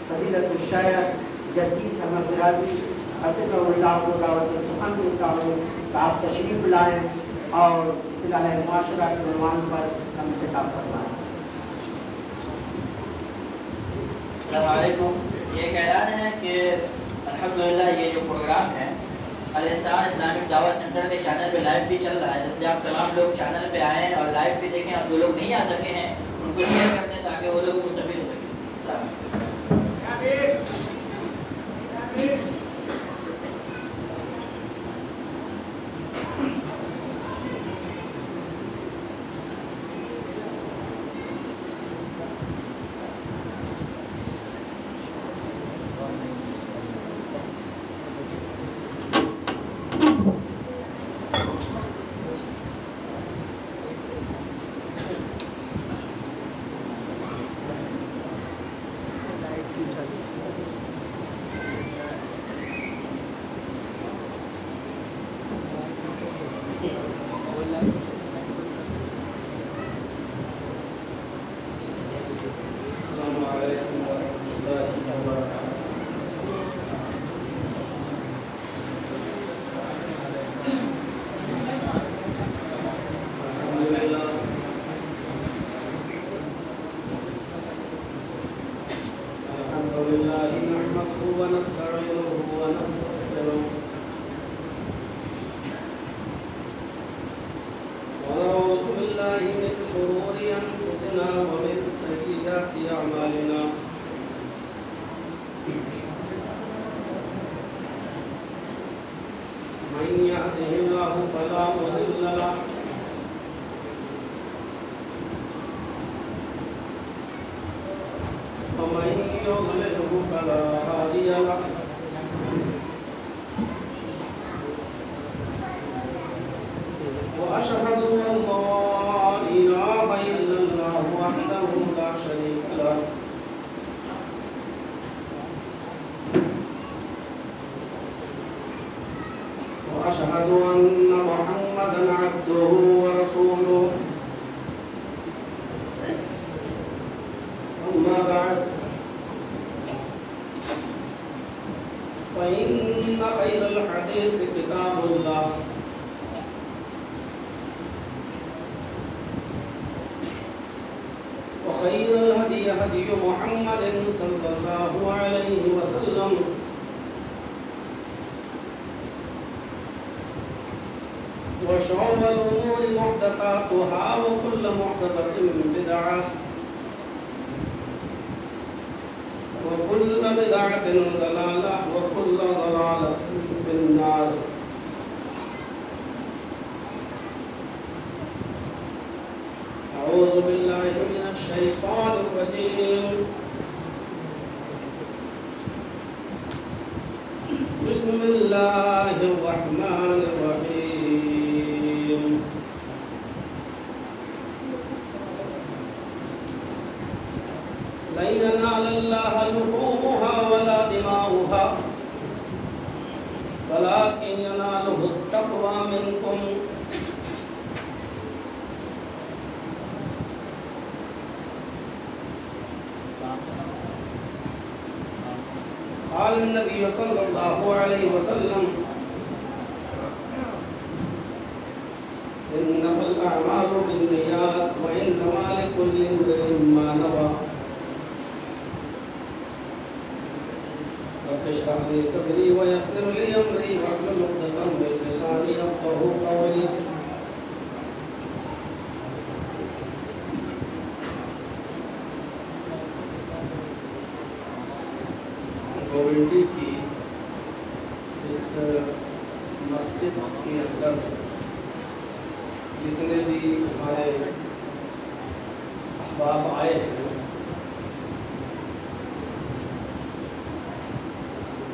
فضیلت الشاعر جرجیز احمد سراجی حفظہ اللہ کو دعوت سخن دیتا ہوں کہ آپ تشریف لائیں اور اصلاح معاشرہ کے عنوان پر ہم خطاب فرمائیں۔ السلام علیکم۔ یہ ایک اعلان ہے کہ الحمدللہ یہ جو پروگرام ہے الاحسان اسلامک دعوت سینٹر کے چینل پہ لائیو بھی چل رہا ہے، جب آپ تمام لوگ چینل پہ آئیں اور لائیو بھی دیکھیں۔ اب جو لوگ نہیں آ سکے ہیں ان کو شیئر کر دیں تاکہ وہ لوگ مستفید ہو سکیں۔ السلام علیکم۔ وأشهد أن محمدًا عبده ورسوله أما بعد فإن خير الحديث كتاب الله وخير الهدي هدي محمد صلى الله عليه وسلم وشر الأمور محدثاتها وكل محدثة بدعة وكل بدعة ضلالة وكل ضلالة في النار۔ أعوذ بالله من الشيطان الرجيم۔ بسم الله الرحمن الرحيم۔ لن ينال الله لحومها ولا دماؤها ولكن يناله التقوى منكم۔ قال النبي صلى الله عليه وسلم إنما الأعمال بالنيات وإنما لكل امرئ ما نوى۔ رب اشرح لي صدري ويسر لي أمري واحلل عقدة من لساني يفقهوا قولي۔ گورنٹی کی اس مسجد کے اندر جتنے بھی ہمارے احباب آئے ہیں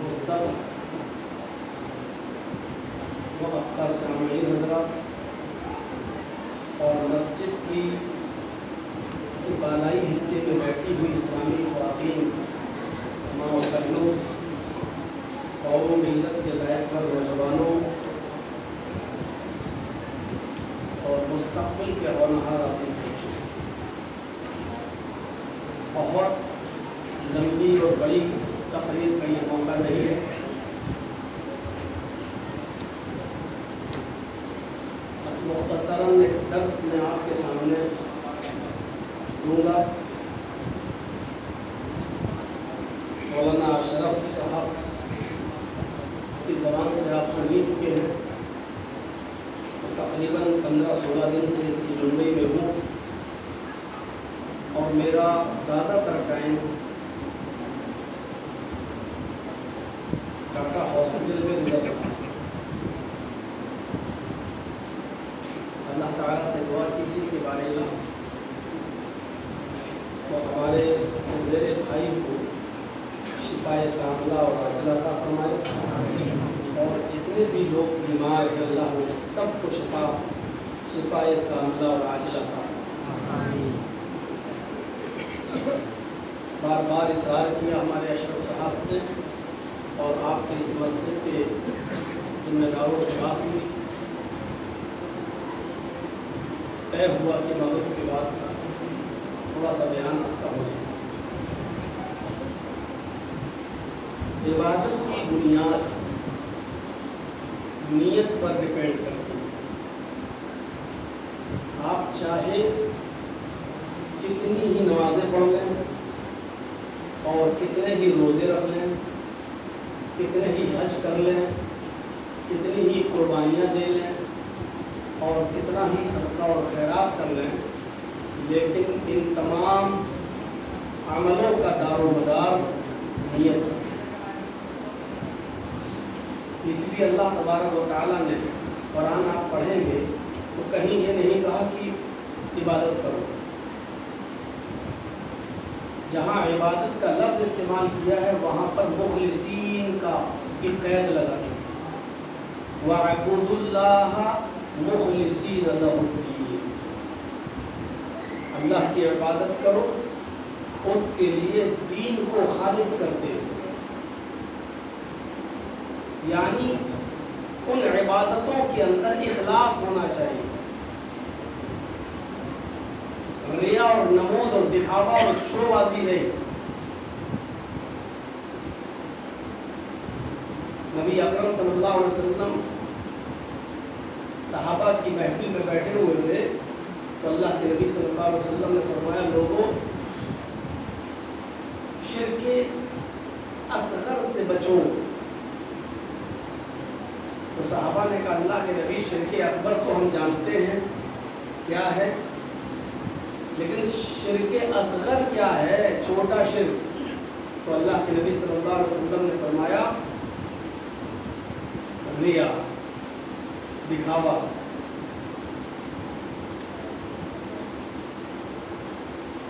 وہ سب موقر سامعین حضرات اور مسجد کی بالائی حصے میں بیٹھی ہوئی اسلامی خواتین ماں و بہنوں، قوم و ملت کے لائق پر نوجوانوں اور مستقبل کے ہونہار عزیز بچوں، بہت لمبی لمبی اور بڑی تقریر کا یہ موقع نہیں ہے. بس مختصراً ایک درس میں آپ کے سامنے دوں گا. مولانا اشرف صاحب کی زبان سے آپ سن ہی چکے ہیں. تقریباً 15-16 دن سے اس کی ممبئی میں ہوں اور میرا زیادہ تر ٹائم ڈاکٹر ہاسپٹل میں گزر رہا ہے. اللہ تعالیٰ سے دعا کیجیے کہ بارے اللہ اور ہمارے میرے بھائی کو شفائے کاملہ اور عاجلہ عطا فرمائے، اور جتنے بھی لوگ بیمار ہیں اللہ وہ سب کو شفائے کاملہ اور عاجلہ عطا فرمائے. بار بار اصرار کیا ہمارے اشرف صاحب نے اور آپ کے اس مسجد کے ذمہ داروں سے بات ہوئی، طے ہوا کہ مغرب کے بعد تھوڑا سا بیان رکھتا ہو جائے. عبادت کی بنیاد نیت پر ڈپینڈ کرتی ہے. آپ چاہے کتنی ہی نمازیں پڑھ لیں اور کتنے ہی روزے رکھ لیں، کتنے ہی حج کر لیں، کتنی ہی قربانیاں دے لیں اور کتنا ہی صدقہ اور خیرات کر لیں، لیکن ان تمام عملوں کا دار و مدار نیت ہے. اس لیے اللہ تبارک و تعالیٰ نے قرآن آپ پڑھیں گے تو کہیں یہ نہیں کہا کہ عبادت کرو. جہاں عبادت کا لفظ استعمال کیا ہے وہاں پر مخلصین کا ایک قید لگا ہے. وَاعْبُدُوا اللَّهَ مُخْلِصِينَ لَهُ الدِّينَ. اللہ کی عبادت کرو اس کے لیے دین کو خالص کرتے ہو، یعنی ان عبادتوں کے اندر اخلاص ہونا چاہیے. ریا اور نمود اور دکھاوا اور شو بازی نہیں. نبی اکرم صلی اللہ علیہ وسلم صحابہ کی محفل میں بیٹھے ہوئے تھے تو اللہ کے نبی صلی اللہ علیہ وسلم نے فرمایا لوگوں شرک اصغر سے بچو. تو صحابہ نے کہا اللہ کے نبی شرک اکبر تو ہم جانتے ہیں کیا ہے، لیکن شرک اصغر کیا ہے، چھوٹا شرک؟ تو اللہ کے نبی صلی اللہ علیہ وسلم نے فرمایا ریا، دکھاوا.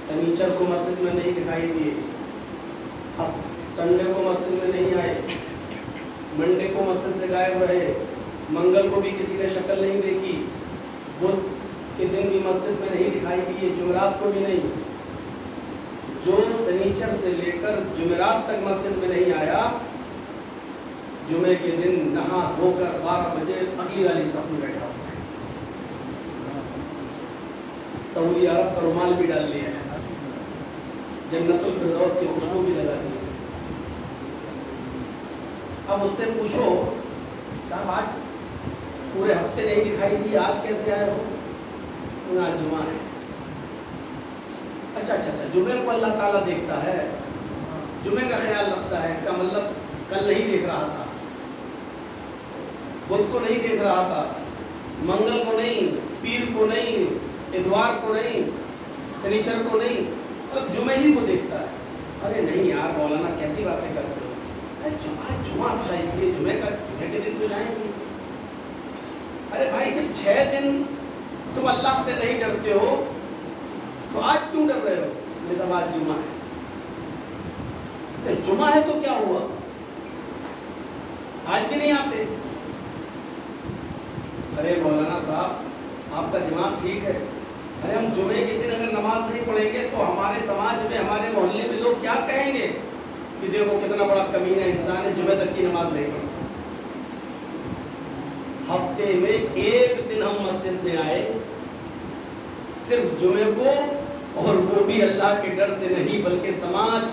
سنیچر کو مسجد میں نہیں دکھائی دیے، اب سنڈے کو مسجد میں نہیں آئے، منڈے کو مسجد سے غائب رہے، منگل کو بھی کسی نے شکل نہیں دیکھی، بدھ کے دن بھی مسجد میں نہیں دکھائی دیے، جمعرات کو بھی نہیں. جو سنیچر سے لے کر جمعرات تک مسجد میں نہیں آیا، جمعے کے دن نہا دھو کر 12 بجے اگلی والی صف میں بیٹھا، سعودی عرب کا رومال بھی ڈال لیا ہے، جنت الفردوس کی خوشبو بھی لگا دی ہے. اب اس سے پوچھو صاحب آج پورے ہفتے نہیں دکھائی دی، آج کیسے آئے ہو؟ آج جمعہ ہے. اچھا جمعے کو اللہ تعالیٰ دیکھتا ہے، جمعے کا خیال رکھتا ہے، اس کا مطلب کل نہیں دیکھ رہا تھا، بدھ کو نہیں دیکھ رہا تھا، منگل کو نہیں، پیر کو نہیں، اتوار کو نہیں، سنیچر کو نہیں، مطلب جمعے ہی کو دیکھتا ہے. ارے نہیں یار مولانا کیسی باتیں کرتے ہو، جمعہ تھا اس لیے جمعے کے دن تو جائیں گے. ارے بھائی جب 6 دن تم اللہ سے نہیں ڈرتے ہو تو آج کیوں ڈر رہے ہو؟ جب آج جمعہ ہے. اچھا جمعہ ہے تو کیا ہوا، آج بھی نہیں آتے؟ ارے مولانا صاحب آپ کا دماغ ٹھیک ہے، ارے ہم جمعے کے دن اگر نماز نہیں پڑھیں گے تو ہمارے سماج میں ہمارے محلے میں لوگ کیا کہیں گے کہ دیکھو کتنا بڑا کمینہ انسان ہے، جمعے تک کی نماز نہیں پڑھتا. ہفتے میں ایک دن ہم مسجد میں آئے صرف جمعے کو، اور وہ بھی اللہ کے ڈر سے نہیں بلکہ سماج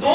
2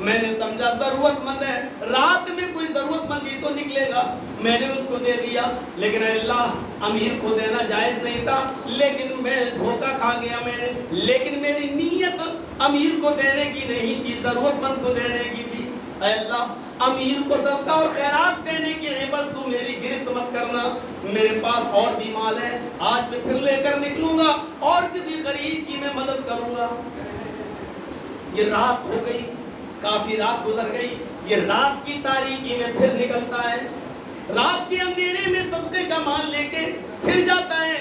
میں نے سمجھا ضرورت مند ہے، رات میں کوئی ضرورت مند ہی تو نکلے گا، میں نے اس کو دے دیا، لیکن اللہ امیر کو دینا جائز نہیں تھا، لیکن میں دھوکہ کھا گیا میں نے، لیکن میری نیت امیر کو دینے کی نہیں تھی، ضرورت مند کو دینے کی تھی۔ اے اللہ امیر کو صدقہ اور خیرات دینے کی عوض تو میری گرفت مت کرنا، میرے پاس اور بھی مال ہے، آج میں پھر لے کر نکلوں گا اور کسی غریب کی میں مدد کروں گا۔ یہ رات ہو گئی، کافی رات گزر گئی، یہ رات کی تاریکی میں پھر نکلتا ہے، رات کے اندھیرے میں صدقے کا مال لے کے پھر جاتا ہے،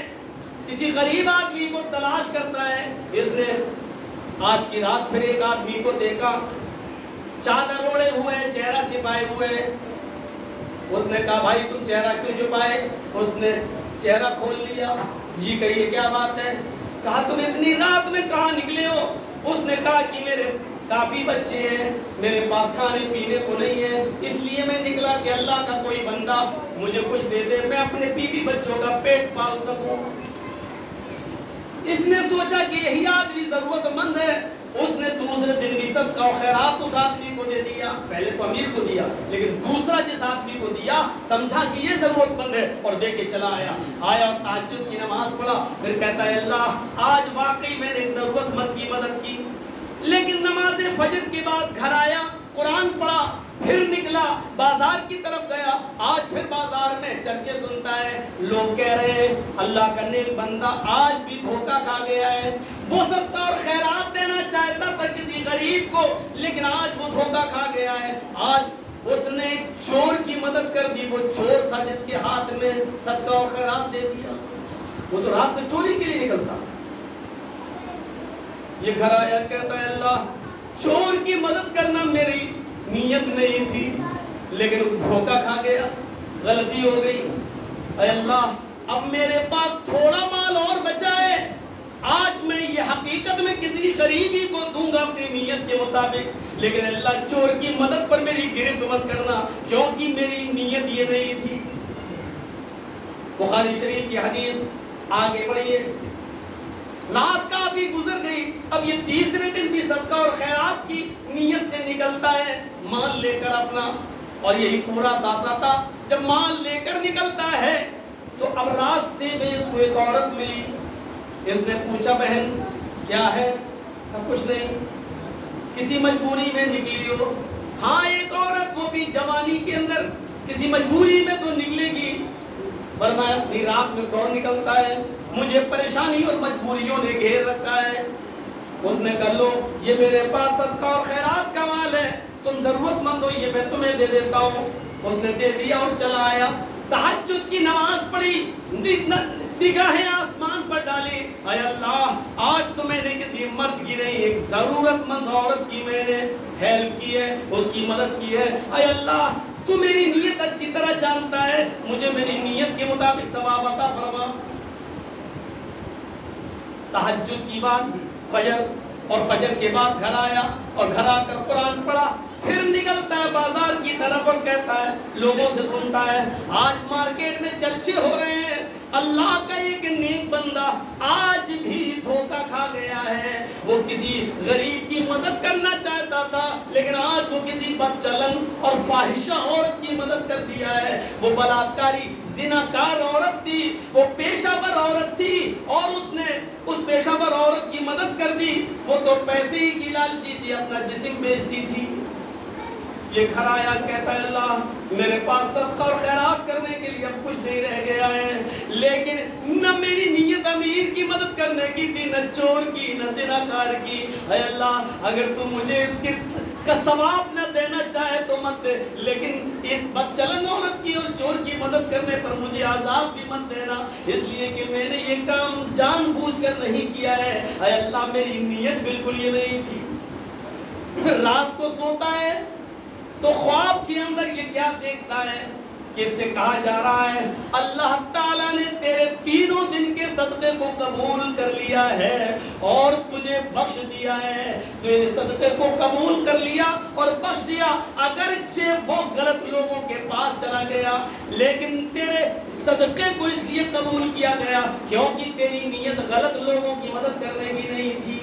کسی غریب آدمی کو تلاش کرتا ہے۔ اس نے آج کی رات پھر ایک آدمی کو دیکھا، چادر اوڑے ہوئے، چہرہ چھپائے ہوئے، اس نے کہا بھائی تم چہرہ کیوں چھپائے؟ اس نے چہرہ کھول لیا، جی کہیے کیا بات ہے؟ کہا تم اتنی رات میں کہاں نکلے ہو؟ اس نے کہا کہ میرے کافی بچے ہیں، میرے پاس کھانے پینے کو نہیں ہے، اس لیے میں نکلا کہ اللہ کا کوئی بندہ مجھے کچھ دے دے، میں اپنے بیوی بچوں کا پیٹ پال سکوں۔ اس نے سوچا کہ یہی آدمی ضرورت مند ہے، اس نے دوسرے دن بھی صدقہ و خیرات اس آدمی کو دے دیا، پہلے تو امیر کو دیا، لیکن دوسرا جس آدمی کو دیا سمجھا کہ یہ ضرورت مند ہے اور دے کے چلا آیا اور تہجد کی نماز پڑھا، پھر کہتا ہے اللہ آج واقعی میں نے ضرورت مند کی مدد کی۔ لیکن نماز فجر کے بعد گھر آیا، قرآن پڑھا، پھر نکلا بازار کی طرف گیا، آج پھر بازار میں چرچے سنتا ہے، لوگ کہہ رہے ہیں اللہ کا نیک بندہ آج بھی دھوکہ کھا گیا ہے، وہ صدقہ اور خیرات دینا چاہتا تھا کسی غریب کو، لیکن آج وہ دھوکہ کھا گیا ہے، آج اس نے چور کی مدد کر دی، وہ چور تھا جس کے ہاتھ میں صدقہ اور خیرات دے دیا، وہ تو رات میں چوری کے لیے نکلتا۔ یہ گھر آیا کہتا ہے اللہ چور کی مدد کرنا میری نیت نہیں تھی، لیکن دھوکہ کھا گیا، غلطی ہو گئی، اے اللہ اب میرے پاس تھوڑا مال اور بچا ہے، آج میں یہ حقیقت میں کسی غریبی کو دوں گا اپنی نیت کے مطابق، لیکن اللہ چور کی مدد پر میری گرفت مت کرنا کیونکہ میری نیت یہ نہیں تھی۔ بخاری شریف کی حدیث آگے بڑھیے، رات کافی گزر گئی، اب یہ تیسرے دن بھی صدقہ اور خیرات کی نیت سے نکلتا ہے مال لے کر اپنا، اور یہی پورا ساسا تھا، جب مال لے کر نکلتا ہے تو اب راستے میں اس کو ایک عورت ملی، اس نے پوچھا بہن کیا ہے؟ کچھ نہیں، کسی مجبوری میں نکلی ہو؟ ہاں ایک عورت وہ بھی جوانی کے اندر کسی مجبوری میں تو نکلے گی، فرمایا اپنی رات میں کون نکلتا ہے؟ مجھے پریشانی اور مجبوریوں نے گھیر رکھا ہے۔ اس نے کہا لو یہ میرے پاس صدقہ اور خیرات کا مال ہے، تم ضرورت مند ہو یہ میں تمہیں دے دیتا ہوں۔ اس نے دے دیا اور چلا آیا، تہجد کی نماز پڑھی، نگاہیں آسمان پر ڈالی، اے اللہ آج تو میں نے کسی مرد کی نہیں ایک ضرورت مند عورت کی میں نے ہیلپ کی ہے، اس کی مدد کی ہے، اے اللہ تو میری نیت اچھی طرح جانتا ہے، مجھے میری نیت کے مطابق ثواب عطا فرما۔ تہجد کی بات فجر، اور فجر کے بعد گھر آیا اور گھر آ کر قرآن پڑھا، پھر نکلتا ہے بازار کی طرف اور کہتا ہے لوگوں سے سنتا ہے آج مارکیٹ میں چرچے ہو رہے ہیں اللہ کا ایک نیک بندہ آج بھی دھوکہ کھا گیا ہے، وہ کسی غریب کی مدد کرنا چاہتا تھا لیکن آج وہ کسی بدچلن اور فاحشہ عورت کی مدد کر دیا ہے، وہ بلاکاری زناکار عورت تھی، وہ پیشہ ور عورت تھی اور اس نے اس پیشہ ور عورت کی مدد کر دی، وہ تو پیسے ہی کی لالچی تھی، اپنا جسم بیچتی تھی۔ یہ گھر آیا کہتا ہے اللہ میرے پاس صدقہ اور خیرات کرنے کے لیے اب کچھ نہیں رہ گیا ہے، لیکن نہ میری نیت امیر کی مدد کرنے کی تھی، نہ چور کی، نہ زناکار کی، اے اللہ اگر تو مجھے اس کا ثواب نہ دینا چاہے تو مت دے، لیکن اس بدچلن عورت کی اور چور کی مدد کرنے پر مجھے عذاب بھی مت دینا، اس لیے کہ میں نے یہ کام جان بوجھ کر نہیں کیا ہے، اے اللہ میری نیت بالکل یہ نہیں تھی۔ پھر رات کو سوتا ہے تو خواب کے اندر یہ کیا دیکھتا ہے کہ اس سے کہا جا رہا ہے اللہ تعالیٰ نے تیرے تینوں دن کے صدقے کو قبول کر لیا ہے اور تجھے بخش دیا ہے، تیرے صدقے کو قبول کر لیا اور بخش دیا، اگرچہ وہ غلط لوگوں کے پاس چلا گیا لیکن تیرے صدقے کو اس لیے قبول کیا گیا کیونکہ تیری نیت غلط لوگوں کی مدد کرنے کی نہیں تھی۔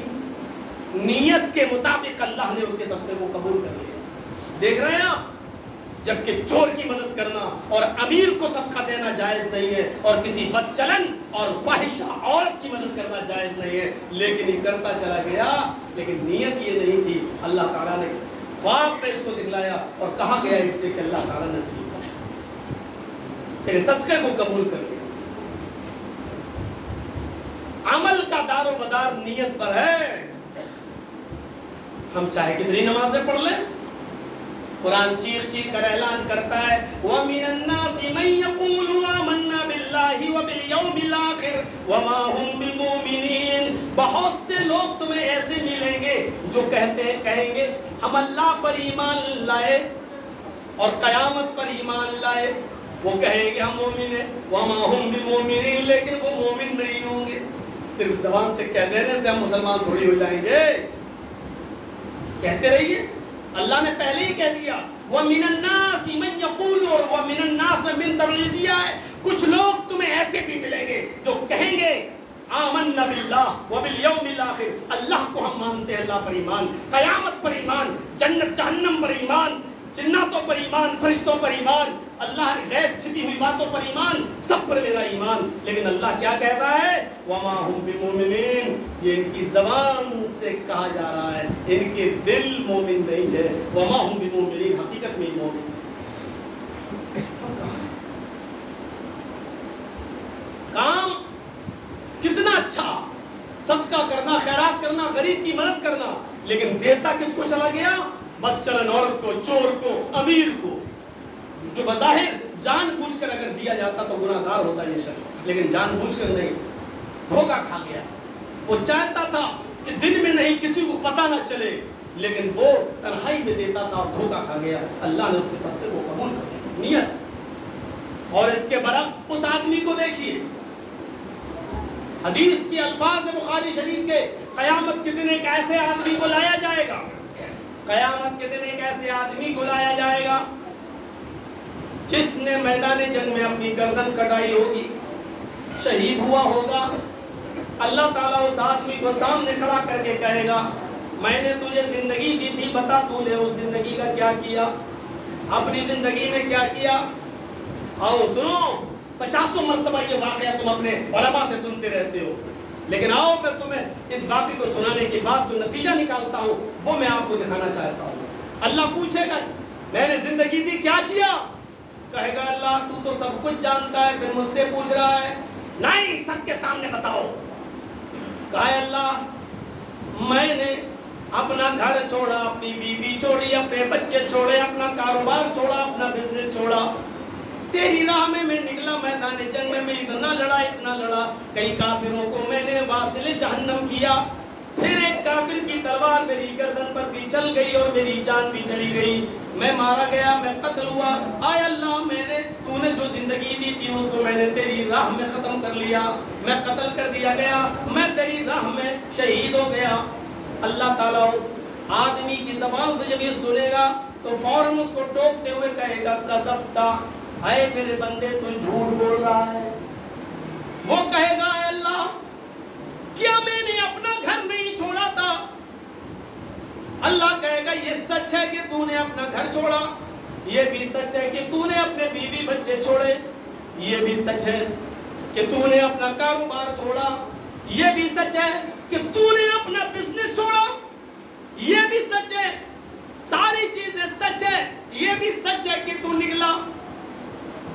نیت کے مطابق اللہ نے اس کے صدقے کو قبول کر لیا. دیکھ رہے ہیں آپ, جبکہ چور کی مدد کرنا اور امیر کو صدقہ دینا جائز نہیں ہے, اور کسی بدچلن اور فاحشہ عورت کی مدد کرنا جائز نہیں ہے, لیکن یہ کرتا چلا گیا. لیکن نیت یہ نہیں تھی. اللہ تعالیٰ نے خواب میں اس کو دکھلایا اور کہا گیا اس سے کہ اللہ تعالیٰ نے تیرے صدقے کو قبول کر لیا. عمل کا دار و مدار نیت پر ہے. ہم چاہے کتنی نمازیں پڑھ لیں, قرآن چیخ چیخ کر اعلان کرتا ہے وَمِنَ النَّاسِ مَن يَقُولُ آمَنَّا بِاللَّهِ وَبِالْيَوْمِ الْآخِرِ وَمَا هُمْ بِمُؤْمِنِينَ. بہت سے لوگ تمہیں ایسے ملیں گے جو کہیں گے ہم اللہ پر ایمان لائے اور قیامت پر ایمان لائے. وہ کہیں گے ہم مومن ہیں, وَمَا هُمْ بِمُؤْمِنِينَ, لیکن وہ مومن نہیں ہوں گے. صرف زبان سے کہہ دینے سے ہم مسلمان تھوڑی ہو جائیں گے. کہتے رہیے, اللہ نے پہلے ہی کہہ دیا وَمِنَ النَّاسِ مَن يَقُولُ, اور وَمِنَ النَّاسِ میں من تبعیضیہ ہے. کچھ لوگ تمہیں ایسے بھی ملیں گے جو کہیں گے آمنا باللہ وبالیوم الآخر, اللہ کو ہم مانتے ہیں, اللہ پر ایمان, قیامت پر ایمان, جنت جہنم پر ایمان, جناتوں پر ایمان, فرشتوں پر ایمان, اللہ نے غیب چھپی ہوئی باتوں پر ایمان, سب پر میرا ایمان. لیکن اللہ کیا کہتا ہے وَمَا هُمْ بِمُؤْمِنِينَ, یہ ان کی زبان سے کہا جا رہا ہے, ان کے دل مومن نہیں ہے. وَمَا هُمْ بِمُؤْمِنِينَ, حقیقت میں مومن. کام کتنا اچھا, صدقہ کرنا, خیرات کرنا, غریب کی مدد کرنا, لیکن دیتا کس کو چلا گیا؟ بدچلن عورت کو, چور کو, امیر کو, جو بظاہر جان بوجھ کر اگر دیا جاتا تو گناہ گار ہوتا یہ شخص, لیکن جان بوجھ کر نہیں, دھوکہ کھا گیا. وہ چاہتا تھا کہ دن میں نہیں کسی کو پتہ نہ چلے, لیکن وہ تنہائی میں دیتا تھا اور دھوکہ کھا گیا. اللہ نے اس کے صدقے کو قبول کر لیا. نیت. اور اس کے برعکس اس آدمی کو دیکھیے, حدیث کی الفاظ بخاری شریف کے, قیامت کے دن ایک ایسے آدمی کو لایا جائے گا, قیامت کے دن ایک ایسے آدمی کو لایا جائے گا جس نے میدان جنگ میں اپنی گردن کٹائی ہوگی, شہید ہوا ہوگا. اللہ تعالیٰ اس آدمی کو سامنے کھڑا کر کے کہے گا میں نے تجھے زندگی دی تھی, بتا تو نے اس زندگی کا کیا کیا, اپنی زندگی میں کیا کیا. آؤ سنو, 50 مرتبہ یہ واقعہ تم اپنے علماء سے سنتے رہتے ہو, لیکن آؤ میں تمہیں اس واقعے کو سنانے کے بعد جو نتیجہ نکالتا ہوں وہ میں آپ کو دکھانا چاہتا ہوں. اللہ پوچھے گا میں نے زندگی دی کیا کیا, کہے گا اللہ تو سب کچھ جانتا ہے, پھر مجھ سے پوچھ رہا ہے. نہیں, سب کے سامنے بتاؤ. کہا اللہ میں نے اپنا گھر چھوڑا, اپنی بیوی چھوڑی, اپنے بچے چھوڑے, اپنا کاروبار چھوڑا, اپنا بزنس چھوڑا, تیری راہ میں میں نکلا, میدان جنگ میں اتنا لڑا, کئی کافروں کو میں نے واصل جہنم کیا, پھر ایک کافر کی تلوار میری گردن پر بھی چل گئی اور میری جان بھی چلی گئی, میں مارا گیا, میں قتل ہوا. آئے اللہ تو نے جو زندگی دی تھی اس کو میں نے تیری راہ میں ختم کر لیا, میں قتل کر دیا گیا, میں تیری راہ میں شہید ہو گیا. اللہ تعالیٰ اس آدمی کی زبان سے جب یہ سنے گا تو فوراً اس کو ٹوکتے ہوئے کہے گا کذبتا, اے میرے بندے تو جھوٹ بول رہا ہے. وہ کہے گا اے اللہ کیا میں نے اپنا گھر نہیں چھوڑا تھا؟ اللہ کہے گا یہ سچ ہے کہ تو نے اپنا گھر چھوڑا, یہ بھی سچ ہے کہ تو نے اپنے بیوی بچے چھوڑے, یہ بھی سچ ہے کہ تو نے اپنا کاروبار چھوڑا, یہ بھی سچ ہے کہ تو نے اپنا بزنس چھوڑا, یہ بھی سچ ہے, ساری چیزیں سچ ہے. یہ بھی سچ ہے کہ تو نکلا,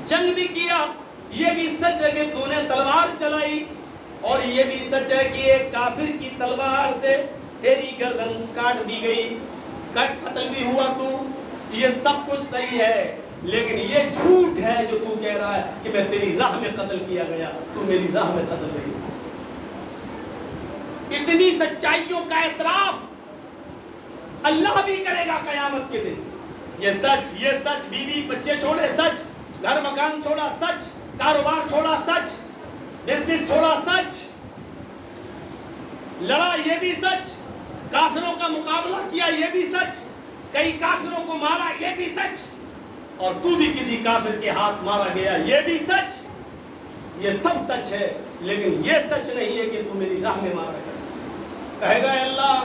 جنگ بھی کیا, یہ بھی سچ ہے کہ تو نے تلوار چلائی, اور یہ بھی سچ ہے کہ ایک کافر کی تلوار سے تیری گردن کاٹ دی گئی, قتل بھی ہوا تو, یہ سب کچھ صحیح ہے. لیکن یہ جھوٹ ہے جو تو کہہ رہا ہے کہ میں تیری راہ میں قتل کیا گیا, تو میری راہ میں قتل نہیں. اتنی سچائیوں کا اعتراف اللہ بھی کرے گا قیامت کے دن. یہ سچ, بیوی بچے چھوڑے سچ, گھر مکان چھوڑا سچ, کاروبار چھوڑا سچ, بزنس چھوڑا سچ, لڑا یہ بھی سچ, کافروں کا مقابلہ کیا یہ بھی سچ, کئی کافروں کو مارا یہ بھی سچ, اور تو بھی کسی کافر کے ہاتھ مارا گیا یہ بھی سچ. یہ سب سچ ہے, لیکن یہ سچ نہیں ہے کہ تو میری راہ میں مارا گیا. کہے گا اللہ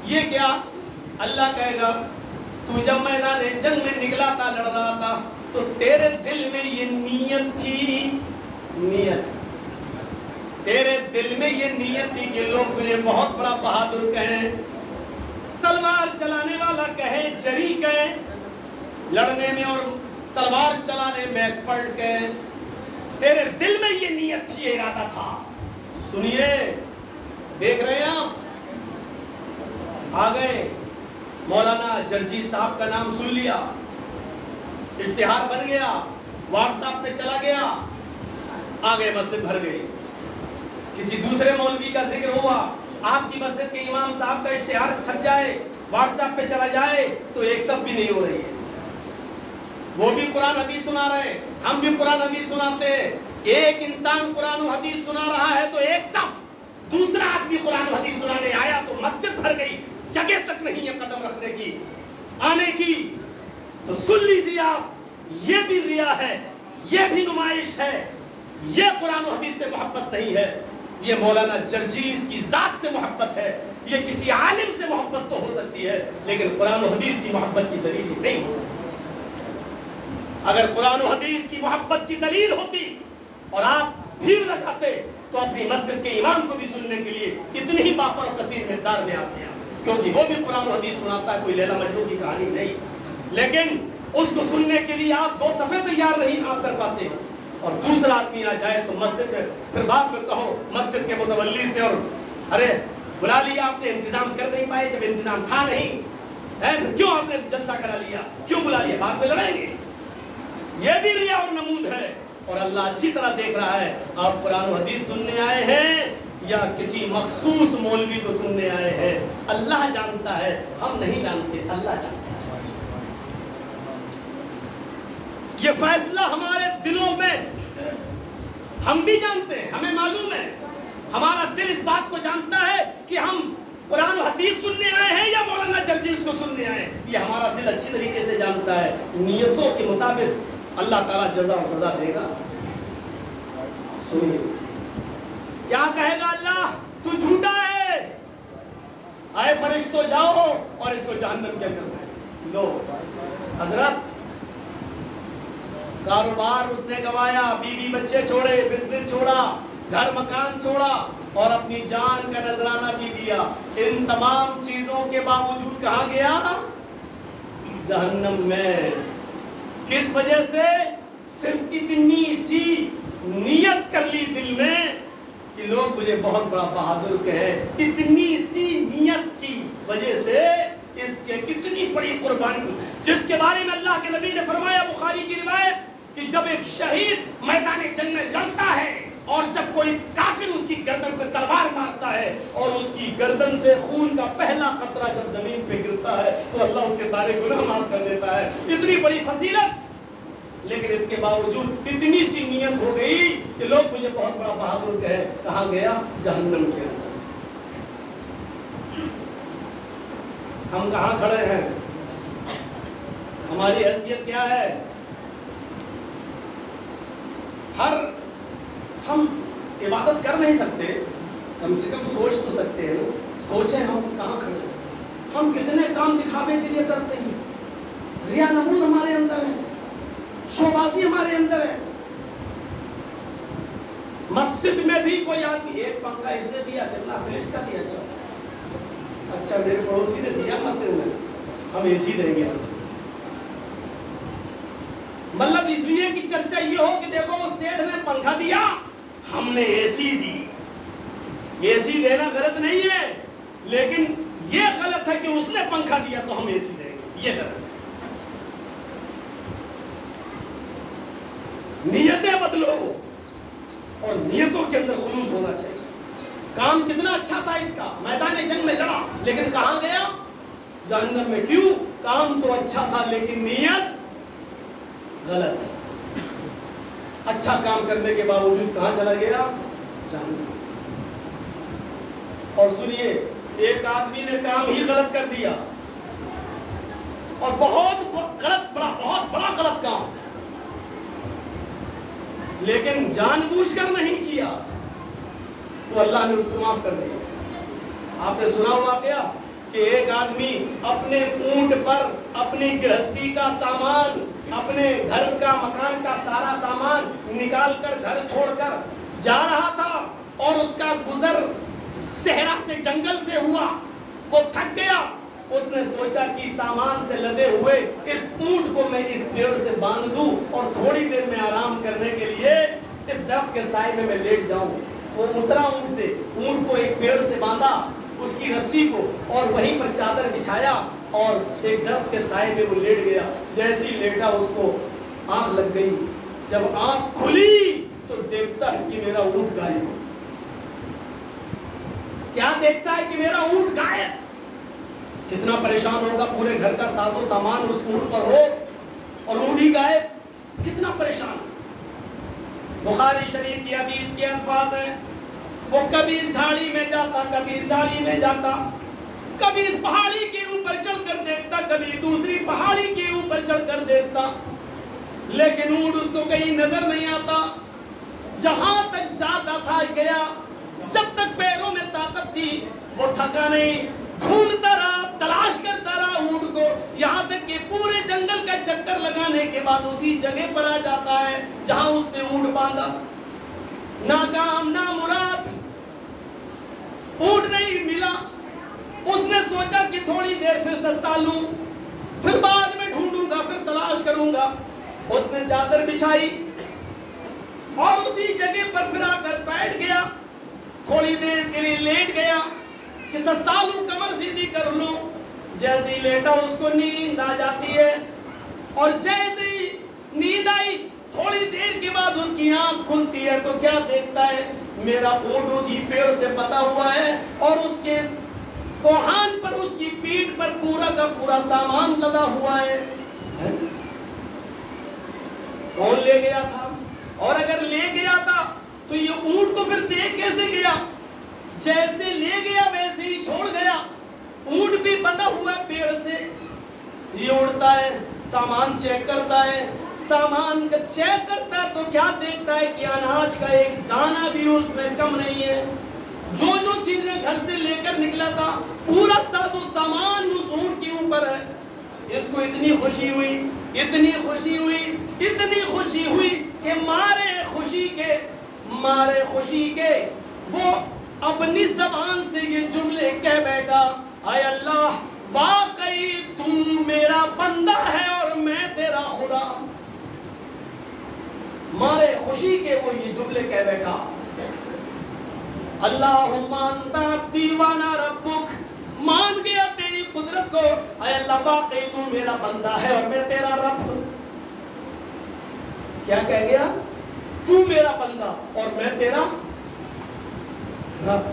یہ کیا؟ اللہ کہے گا تو جب میدان جنگ میں نکلا تھا، لڑ رہا تھا، تو تیرے دل میں یہ نیت تھی، تیرے دل میں یہ نیت تھی کہ لوگ تجھے بہت بڑا بہادر کہیں، تلوار چلانے والا کہے، جری کہے، لڑنے میں اور تلوار چلانے میں ایکسپرٹ کہے، تیرے دل میں یہ نیت تھی، یہ ارادہ تھا۔ سنیے، دیکھ رہے ہیں آپ، آ گئے مولانا جرجی صاحب کا نام سن لیا، اشتہار بن گیا، واٹس ایپ پہ چلا گیا، آگے مسجد بھر گئی۔ کسی دوسرے مولوی کا ذکر ہوا، آپ کی مسجد کے امام صاحب کا اشتہار چھپ جائے، واٹس ایپ پہ چلا جائے، تو ایک صف بھی نہیں ہو رہی ہے۔ وہ بھی قرآن حدیث سنا رہے، ہم بھی قرآن حدیث سناتے ہیں۔ ایک انسان قرآن و حدیث سنا رہا ہے تو ایک صف، دوسرا آدمی قرآن و حدیث سنانے آیا تو مسجد بھر گئی، جگہ تک نہیں ہے قدم رکھنے کی، آنے کی۔ تو سن لیجیے آپ، یہ بھی ریا ہے، یہ بھی نمائش ہے، یہ قرآن و حدیث سے محبت نہیں ہے، یہ مولانا جرجیز کی ذات سے محبت ہے، یہ کسی عالم سے محبت تو ہو سکتی ہے لیکن قرآن و حدیث کی محبت کی دلیل نہیں ہو سکتی۔ اگر قرآن و حدیث کی محبت کی دلیل ہوتی اور آپ بھیڑ لگاتے تو اپنی مسجد کے امام کو بھی سننے کے لیے اتنی ہی بافر و کثیر مقدار میں آتے ہیں، کیونکہ وہ بھی قرآن و حدیث سناتا ہے، کوئی لیلا مجنون کی کہانی نہیں، لیکن اس کو سننے کے لیے آپ 2 صفحے تیار نہیں آپ کر پاتے، اور دوسرا آدمی آ جائے تو مسجد میں پھر بعد میں کہو مسجد کے متولی سے، اور ارے بلا لیا آپ نے، انتظام کر نہیں پائے، جب انتظام تھا نہیں کیوں آپ نے جلسہ کرا لیا، کیوں بلا لیا، بعد میں لڑائیں گے۔ یہ بھی ریا اور نمود ہے، اور اللہ اچھی طرح دیکھ رہا ہے آپ قرآن و حدیث سننے آئے ہیں یا کسی مخصوص مولوی کو سننے آئے ہیں۔ اللہ جانتا ہے، ہم نہیں جانتے، اللہ جانتا ہے۔ یہ فیصلہ ہمارے دلوں میں، ہم بھی جانتے ہیں، ہمیں معلوم ہے، ہمارا دل اس بات کو جانتا ہے کہ ہم قرآن و حدیث سننے آئے ہیں یا مولانا جرجیز کو سننے آئے ہیں، یہ ہمارا دل اچھی طریقے سے جانتا ہے۔ نیتوں کے مطابق اللہ تعالیٰ جزا و سزا دے گا۔ سنیے کیا کہے گا اللہ، تو جھوٹا ہے، آئے فرشتوں جاؤ اور اس کو جہنم کیا کرنا ہے۔ لو حضرت، کاروبار اس نے گوایا، بیوی بچے چھوڑے، بزنس چھوڑا، گھر مکان چھوڑا، اور اپنی جان کا نذرانہ بھی دیا، ان تمام چیزوں کے باوجود کہاں گیا؟ جہنم میں۔ کس وجہ سے؟ صرف اتنی سی نیت کر لی دل میں کہ لوگ مجھے بہت بڑا بہادر کہیں، اتنی سی نیت کی وجہ سے اس کے کتنی بڑی قربانی، جس کے بارے میں اللہ کے نبی نے فرمایا، بخاری کی روایت، کہ جب ایک شہید میدان جنگ میں لڑتا ہے اور جب کوئی کافر اس کی گردن پہ تلوار مارتا ہے اور اس کی گردن سے خون کا پہلا قطرہ جب زمین پہ گرتا ہے تو اللہ اس کے سارے گناہ معاف کر دیتا ہے۔ اتنی بڑی فضیلت، لیکن اس کے باوجود اتنی سی نیت ہو گئی کہ لوگ مجھے بہت بڑا بہادر کہے، کہاں گیا؟ جہنم کے اندر۔ ہم کہاں کھڑے ہیں؟ ہماری حیثیت کیا ہے؟ ہم عبادت کر نہیں سکتے، کم سے کم سوچ تو سکتے ہیں، سوچیں ہم کہاں کھڑے ہیں، ہم کتنے کام دکھاوے کے لیے کرتے ہیں، ریا نمود ہمارے اندر ہے، شوبازی ہمارے اندر ہے۔ مسجد میں بھی کوئی آدمی، ایک پنکھا اس نے دیا، کتنا فلپس کا دیا، اچھا میرے پڑوسی نے دیا مسجد میں، ہم اے سی دیں گے مسجد۔ مطلب اس لیے کہ چرچا یہ ہو کہ دیکھو اس سیٹھ نے پنکھا دیا، ہم نے اے سی دی۔ اے سی دینا غلط نہیں ہے، لیکن یہ غلط ہے کہ اس نے پنکھا دیا تو ہم اے سی دیں گے، یہ غلط ہے۔ نیتیں بدلو، اور نیتوں کے اندر خلوص ہونا چاہیے۔ کام کتنا اچھا تھا اس کا، میدان جنگ میں لڑا، لیکن کہاں گیا؟ جہنم میں۔ کیوں؟ کام تو اچھا تھا لیکن نیت غلط۔ اچھا کام کرنے کے باوجود کہاں چلا گیا؟ جہنم۔ اور سنیے، ایک آدمی نے کام ہی غلط کر دیا، اور بہت بڑا غلط کام، لیکن جان بوجھ کر نہیں کیا تو اللہ نے اس کو معاف کر دیا۔ آپ نے سنا ہوا کیا؟ کہ ایک آدمی اپنے اونٹ پر اپنی گرہستی کا سامان، اپنے گھر کا مکان کا سارا سامان نکال کر گھر چھوڑ کر جا رہا تھا اور اس کا گزر صحرا سے جنگل سے ہوا، وہ تھک گیا، اس نے سوچا کہ سامان سے لدے ہوئے اس اونٹ کو میں اس پیڑ سے باندھ دوں اور تھوڑی دیر میں آرام کرنے کے لیے اس درخت کے سائے میں لیٹ جاؤں۔ وہ اترا اونٹ سے، اونٹ کو ایک پیڑ سے باندھا، اس کی رسی کو، اور وہیں پر چادر بچھایا اور ایک درخت کے سائے میں وہ لیٹ گیا۔ جیسے ہی لیٹا اس کو آنکھ لگ گئی، جب آنکھ کھلی تو دیکھتا ہے کہ میرا اونٹ غائب۔ کیا دیکھتا ہے کہ میرا اونٹ غائب؟ کتنا پریشان ہوگا، پورے گھر کا ساز و سامان اس اونٹ پر ہو اور اونٹ ہی غائب، کتنا پریشان۔ بخاری شریف کی حدیث کے الفاظ ہیں، وہ کبھی اس جھاڑی میں جاتا، کبھی اس جھاڑی میں جاتا، کبھی اس پہاڑی کے اوپر چڑھ کر دیکھتا، کبھی دوسری پہاڑی کے اوپر چڑھ کر دیکھتا، لیکن اونٹ اس کو کہیں نظر نہیں آتا۔ جہاں تک جاتا تھا گیا، جب تک پیروں میں طاقت تھی وہ تھکا نہیں، ڈھونڈتا رہا، تلاش کرتا رہا اونٹ کو، یہاں تک کہ پورے جنگل کا چکر لگانے کے بعد اسی جگہ پر آ جاتا ہے جہاں اس نے اونٹ باندھا۔ ناکام، نامراد، اونٹ نہیں ملا۔ اس نے سوچا کہ تھوڑی دیر پھر سستا لوں، پھر بعد میں ڈھونڈوں گا، پھر تلاش کروں گا۔ اس نے چادر بچھائی اور اسی جگہ پر پھر آ کر بیٹھ گیا، تھوڑی دیر کے لیے لیٹ گیا کہ سستا لوں، کمر سیدھی کر لوں۔ جیسے ہی لیٹا اس کو نیند آ جاتی ہے، اور جیسے ہی نیند آئی تھوڑی دیر کے بعد اس کی آنکھ کھلتی ہے تو کیا دیکھتا ہے؟ میرا اونٹ اسی پیڑ سے بندھا ہوا ہے اور اس کے کوہان پر، اس کی پیٹھ پر پورا کا پورا سامان لدا ہوا ہے۔ کون لے گیا تھا؟ اور اگر لے گیا تھا تو یہ اونٹ کو پھر دیکھ کیسے گیا؟ جیسے لے گیا ویسے ہی چھوڑ گیا۔ اونٹ بھی بندھا ہوا ہے پیڑ سے، یہ اڑتا ہے، سامان چیک کرتا ہے، سامان کا چیک کرتا ہے تو کیا دیکھتا ہے کہ اناج کا ایک دانہ بھی اس میں کم نہیں ہے۔ جو جو چیزیں گھر سے لے کر نکلا تھا پورا ساز و سامان اس اونٹ کے اوپر ہے۔ اس کو اتنی خوشی ہوئی، اتنی خوشی ہوئی، اتنی خوشی ہوئی کہ مارے خوشی کے وہ اپنی زبان سے یہ جملے کہہ بیٹھا، اے اللہ واقعی تو میرا بندہ ہے اور میں تیرا خدا۔ مارے خوشی کے وہ یہ جملے کہہ بیٹھا، اللہم انت عبدی وانا ربک، مان گیا تیری قدرت کو، اے اللہ واقعی تو میرا بندہ ہے اور میں تیرا رب ہوں۔ کیا کہہ گیا؟ تو میرا بندہ اور میں تیرا رب۔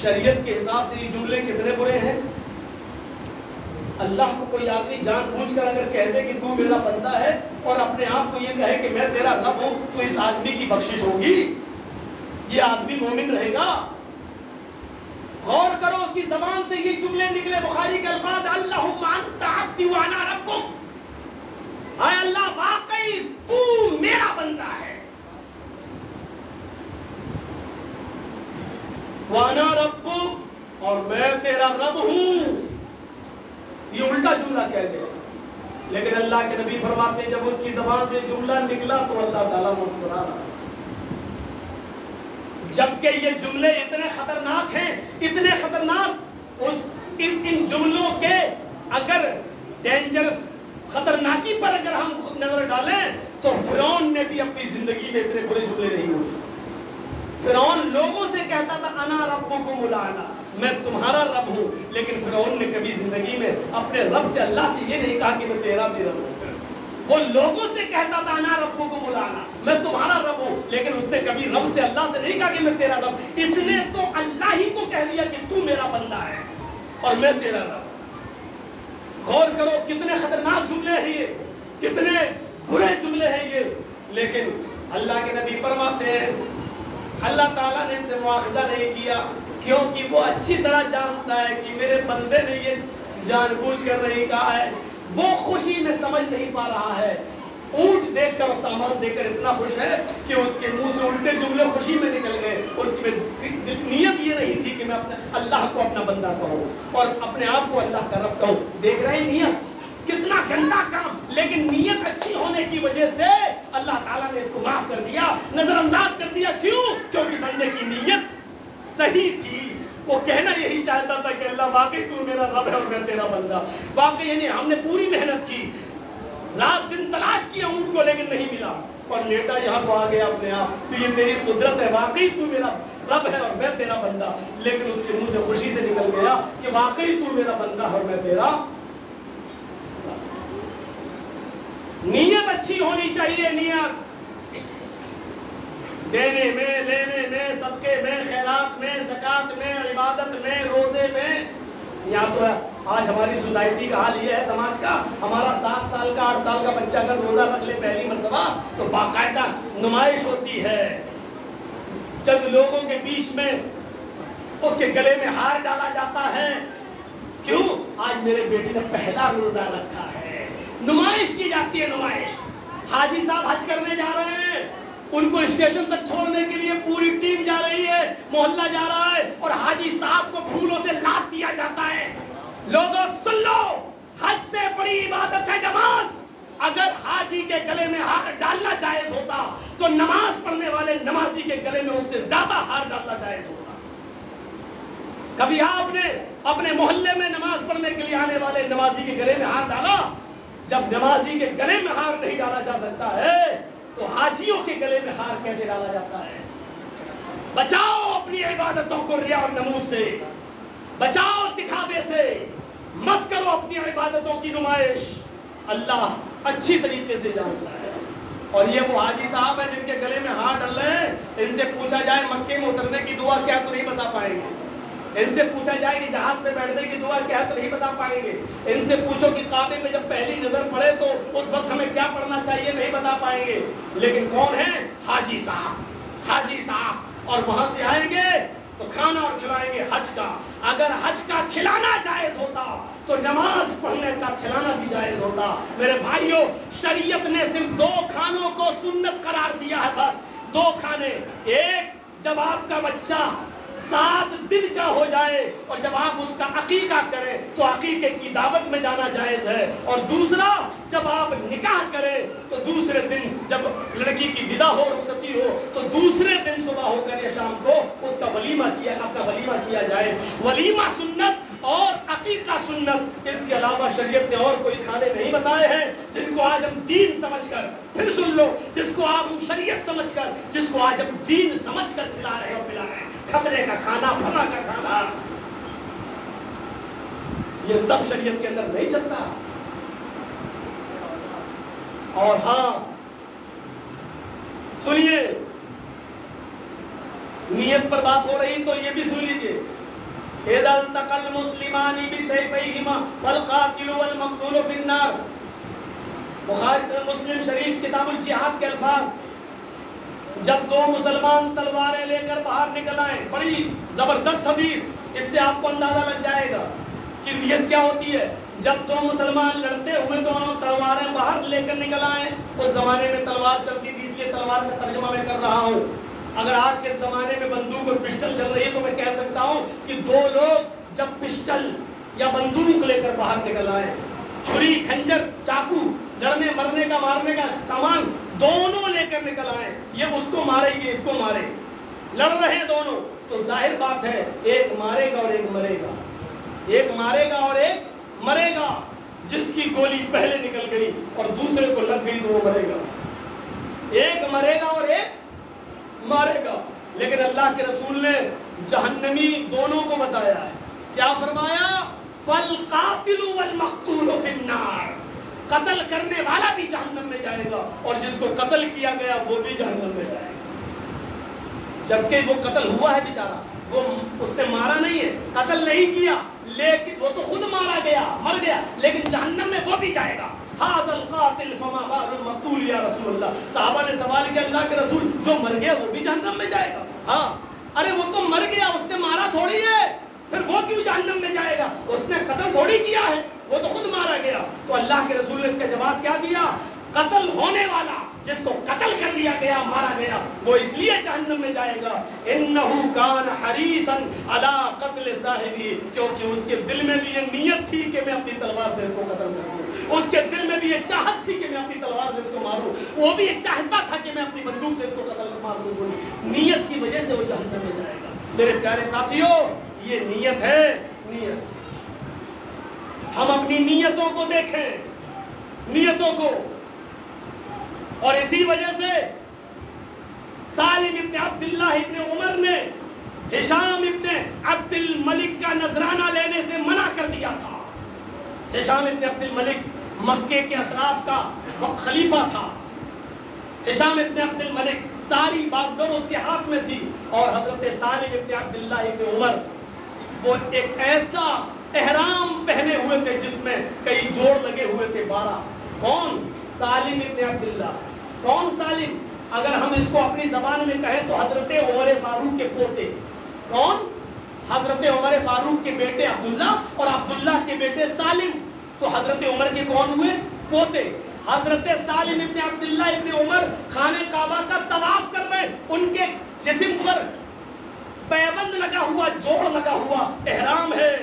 شریعت کے حساب سے یہ جملے کتنے برے ہیں؟ اللہ کو کوئی آدمی جان بوجھ کر اگر کہتے کہ تو میرا بندہ ہے اور اپنے آپ کو یہ کہے کہ میں تیرا رب ہوں تو اس آدمی کی بخشش ہوگی؟ یہ آدمی مومن رہے گا؟ غور کرو کہ زبان سے یہ جملے نکلے، بخاری کے الفاظ، اللہم انت عبدی وانا ربک، اے اللہ واقعی تو میرا بندہ ہے، وانا ربک اور میں تیرا رب ہوں۔ یہ الٹا جملہ کہہ دیا، لیکن اللہ کے نبی فرماتے ہیں جب اس کی زبان سے جملہ نکلا تو اللہ تعالیٰ مسکرا رہا۔ جبکہ یہ جملے اتنے خطرناک ہیں، اتنے خطرناک، ان جملوں کے اگر ڈینجر، خطرناکی پر اگر ہم نظر ڈالیں تو فرعون نے بھی اپنی زندگی میں اتنے برے جملے نہیں ہوئے۔ فرعون لوگوں سے کہتا تھا انا ربکم الاعلی، میں تمہارا رب ہوں، لیکن فرعون نے کبھی زندگی میں اپنے رب سے، اللہ سے یہ نہیں کہا کہ میں تیرا بھی رب ہوں۔ وہ لوگوں سے کہتا تھا انا ربکم الاعلی، میں تمہارا رب ہوں، لیکن اس نے کبھی رب سے، اللہ سے نہیں کہا کہ میں تیرا رب۔ اس نے تو اللہ ہی کو کہہ دیا کہ تو میرا بندہ ہے اور میں تیرا رب۔ غور کرو کتنے خطرناک جملے ہیں یہ، کتنے برے جملے ہیں یہ، لیکن اللہ کے نبی فرماتے ہیں اللہ تعالیٰ نے اس سے مواخذہ نہیں کیا، کیونکہ وہ اچھی طرح جانتا ہے کہ میرے بندے نے یہ جان بوجھ کر نہیں کہا ہے، وہ خوشی میں سمجھ نہیں پا رہا ہے۔ اونٹ دیکھ کر اور سامان دیکھ کر اتنا خوش ہے کہ اس کے منہ سے الٹے جملے خوشی میں نکل گئے، اس کی نیت یہ نہیں تھی کہ میں اپنے اللہ کو اپنا بندہ بندہ کہو اور اپنے آپ کو اللہ کا رب کہو. دیکھ رہے ہیں نیت کتنا گندا کام, لیکن نیت اچھی ہونے کی وجہ سے اللہ تعالیٰ نے اس کو معاف کر دیا, نظر انداز کر دیا. کیوں؟ کیونکہ بندے کی نیت صحیح تھی. وہ کہنا یہی چاہتا تھا کہ اللہ واقعی تو میرا رب ہے اور میں تیرا بندہ. واقعی یعنی ہم نے پوری محنت کی, رات دن تلاش کیا اونٹ کو لیکن نہیں ملا, اور لیٹا یہاں کو آ گیا اپنے آپ. تو یہ تیری قدرت ہے, واقعی تو میرا رب ہے اور میں تیرا بندہ. لیکن اس کے منہ سے خوشی سے نکل گیا کہ واقعی تو میرا بندہ اور میں تیرا. نیت اچھی ہونی چاہیے. نیت دینے میں, لینے میں, صدقے میں, خیرات میں, زکات میں, عبادت میں, روزے میں. یا تو آج ہماری سوسائٹی کا حال یہ ہے, سماج کا, ہمارا 7 سال کا 8 سال کا بچہ اگر روزہ رکھ لے پہلی مرتبہ تو باقاعدہ نمائش ہوتی ہے. چند لوگوں کے بیچ میں اس کے گلے میں ہار ڈالا جاتا ہے. کیوں؟ آج میرے بیٹے نے پہلا روزہ رکھا ہے. نمائش کی جاتی ہے, نمائش. حاجی صاحب حج کرنے جا رہے ہیں, ان کو اسٹیشن تک چھوڑنے کے لیے پوری ٹیم جا رہی ہے, محلہ جا رہا ہے, اور حاجی صاحب کو پھولوں سے لاد دیا جاتا ہے. لوگوں سن لو, حج سے بڑی عبادت ہے نماز. اگر حاجی کے گلے میں ہار ڈالنا جائز ہوتا تو نماز پڑھنے والے نمازی کے گلے میں اس سے زیادہ ہار ڈالنا جائز ہوتا. کبھی آپ نے اپنے محلے میں نماز پڑھنے کے لیے آنے والے نمازی کے گلے میں ہار ڈالا؟ جب نمازی کے گلے میں ہار نہیں ڈالا جا سکتا ہے تو حاجیوں کے گلے میں ہار کیسے ڈالا جاتا ہے؟ بچاؤ اپنی عبادتوں کو ریا اور نمود سے, بچاؤ دکھاوے سے, مت کرو اپنی عبادتوں کی نمائش. اللہ اچھی طریقے سے جانتا ہے. اور یہ وہ حاجی صاحب ہیں جن کے گلے میں ہار ڈل رہے ہیں, ان سے پوچھا جائے مکے میں اترنے کی دعا کیا تو نہیں بتا پائیں گے. ان سے پوچھا جائے کہ جہاز پہ بیٹھنے کی دعا کیا تو نہیں بتا پائیں گے. ان سے پوچھو کہ کعبے میں جب پہلی نظر پڑے تو اس وقت ہمیں کیا پڑھنا چاہیے, نہیں بتا پائیں گے. لیکن کون ہے؟ حاجی صاحب, حاجی صاحب. اور وہاں سے آئیں گے تو کھانا اور کھلائیں گے حج کا. اگر حج کا کھلانا جائز ہوتا تو نماز پڑھنے کا کھلانا بھی جائز ہوتا. میرے بھائیوں, شریعت نے صرف 2 کھانوں کو سنت قرار دیا ہے, بس 2 کھانے. ایک, جب آپ کا بچہ 7 دن کا ہو جائے اور جب آپ اس کا عقیقہ کریں تو عقیقے کی دعوت میں جانا جائز ہے. اور دوسرا, جب آپ نکاح کریں تو دوسرے دن جب لڑکی کی ودا ہو, رخصتی ہو, تو دوسرے دن صبح ہو کر یا شام کو اس کا ولیمہ کیا, آپ کا ولیمہ کیا جائے. ولیمہ سنت اور عقیقہ سنت. اس کے علاوہ شریعت نے اور کوئی کھانے نہیں بتائے ہیں جن کو آج ہم دین سمجھ کر, پھر سن لو, جس کو آپ شریعت سمجھ کر, جس کو آج ہم دین سمجھ کر کھلا رہے اور پلا رہے ہیں. کھترے کا کھانا, فلاں کا کھانا, یہ سب شریعت کے اندر نہیں چلتا. اور ہاں سنیے, نیت پر بات ہو رہی تو یہ بھی سن لیجیے. اذا التقى المسلمان بسيفيهما فالقاتل والمقتول في النار. بخاری مسلم شریف کتاب الجہاد کے الفاظ. جب 2 مسلمان تلواریں لے کر باہر نکل آئیں, بڑی زبردست حدیث, اس سے آپ کو اندازہ لگ جائے گا کہ نیت کیا ہوتی ہے. جب 2 مسلمان لڑتے ہوئے دونوں تلواریں باہر لے کر نکل آئیں, اس زمانے میں تلوار چلتی تھی, اس لیے تلوار کا ترجمہ میں کر رہا ہوں. اگر آج کے زمانے میں بندوق اور پسٹل چل رہی ہے تو میں کہہ سکتا ہوں کہ 2 لوگ جب پسٹل یا بندوق لے کر باہر نکل آئے, چھری, کھنجر, چاقو, لڑنے مرنے کا, مارنے کا سامان دونوں لے کر نکل آئے, یہ اس کو مارے, یہ اس کو مارے, لڑ رہے ہیں دونوں, تو ظاہر بات ہے ایک مارے گا اور ایک مرے گا. ایک مارے گا اور ایک مرے گا. جس کی گولی پہلے نکل گئی اور دوسرے کو لگ گئی تو وہ مرے گا. ایک مرے گا اور ایک مارے گا. لیکن اللہ کے رسول نے جہنمی دونوں کو بتایا ہے. کیا فرمایا؟ فالقاتل والمقتول فی النار. قتل کرنے والا بھی جہنم میں جائے گا اور جس کو قتل کیا گیا وہ بھی جہنم میں جائے گا. جبکہ وہ قتل ہوا ہے بیچارہ, وہ اس نے مارا نہیں ہے, قتل نہیں کیا, لیکن وہ تو خود مارا گیا, مر گیا, لیکن جہنم میں وہ بھی جائے گا. ھذا القاتل فما بال المقتول یا رسول اللہ. صحابہ نے سوال کیا, اللہ کے رسول جو مر گیا وہ بھی جہنم میں جائے گا؟ ہاں. ارے وہ تو مر گیا, اس نے مارا تھوڑی ہے, پھر وہ کیوں جہنم میں جائے گا؟ اس نے قتل تھوڑی کیا ہے, وہ تو خود مارا گیا. تو اللہ کے رسول نے اس کا جواب کیا دیا؟ قتل ہونے والا جس کو قتل کر دیا گیا، مارا گیا، وہ اس لیے جہنم میں جائے گا انہو کان حریصا علی قتل صاحبی، کیونکہ اس کے دل میں بھی یہ نیت تھی کہ میں اپنی تلوار سے اس کو قتل کر دوں، اس کے دل میں بھی یہ چاہت تھی کہ میں اپنی تلوار سے اس کو ماروں، وہ بھی یہ چاہتا تھا کہ میں اپنی بندوق سے اس کو قتل مار دوں، نیت کی وجہ سے وہ جہنم میں جائے گا۔ میرے پیارے ساتھیوں، یہ نیت ہے، نیت۔ ہم اپنی نیتوں کو دیکھیں، نیتوں کو، اور اسی وجہ سے سالم ابن عبداللہ ابن عمر نے ہشام ابن عبد الملک کا نذرانہ لینے سے منع کر دیا تھا۔ ہشام ابن عبد الملک مکے کے اطراف کا خلیفہ تھا۔ ہشام ابن عبد الملک ساری باغ ڈور اس کے ہاتھ میں تھی، اور حضرت سالم ابن عبداللہ ابن عمر وہ ایک ایسا احرام پہنے ہوئے تھے جس میں کئی جوڑ لگے ہوئے تھے 12۔ کون؟ سالم ابن عبداللہ۔ کون سالم؟ اگر ہم اس کو اپنی زبان میں کہیں تو حضرت عمر فاروق کے پوتے۔ کون؟ حضرت عمر فاروق کے بیٹے عبداللہ اور عبداللہ کے بیٹے سالم، تو حضرت عمر کے کون ہوئے؟ پوتے۔ حضرت سالم ابن عبداللہ ابن عمر خانہ کعبہ کا طواف کر رہے، ان کے جسم پر پیبند لگا ہوا، جوڑ لگا ہوا احرام ہے۔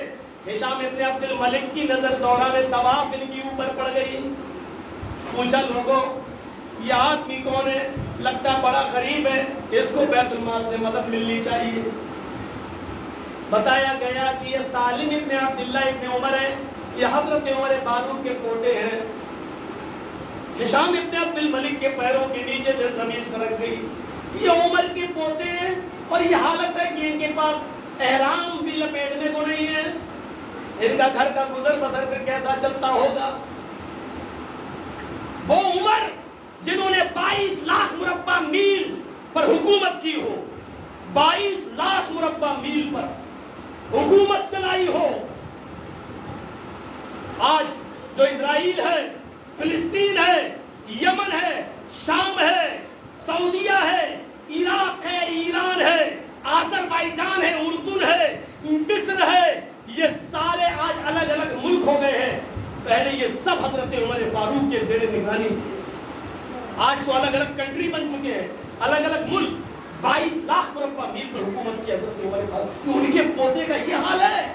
ہشام ابن عبد الملک کی نظر دوران طواف ان کی اوپر پڑ گئی۔ پوچھا لوگوں یہ آدمی کون ہے؟ لگتا بڑا غریب ہے، اس کو بیت المال سے مدد ملنی چاہیے۔ بتایا گیا کہ یہ سالم ابن عبداللہ ابن عمر ہے، یہ حضرت عمر فاروق کے پوتے ہیں۔ ہشام ابن عبد الملک کے پیروں کے نیچے سے زمین سرک گئی، یہ عمر کے پوتے ہیں، اور یہ حالت ہے کہ ان کے پاس احرام بھی لپیٹنے کو نہیں ہے، ان کا گھر کا گزر بسر پھر کیسا چلتا ہوگا؟ وہ عمر جنہوں نے 22 لاکھ مربع میل پر حکومت کی ہو، 22 لاکھ مربع میل پر حکومت چلائی ہو، آج جو اسرائیل ہے، فلسطین ہے، یمن ہے، شام ہے، سعودیہ ہے، عراق ہے، ایران ہے، آذربائیجان ہے، اردن ہے، مصر ہے، یہ سارے آج الگ الگ ملک ہو گئے ہیں۔ پہلے یہ سب حضرت عمر فاروق کے زیر نگرانی تھے، آج تو الگ الگ کنٹری بن چکے ہیں، الگ الگ ملک۔ 22 لاکھ مربع میل پر حکومت کی حضرت عمر فاروق، ان کے پوتے کا یہ حال ہے،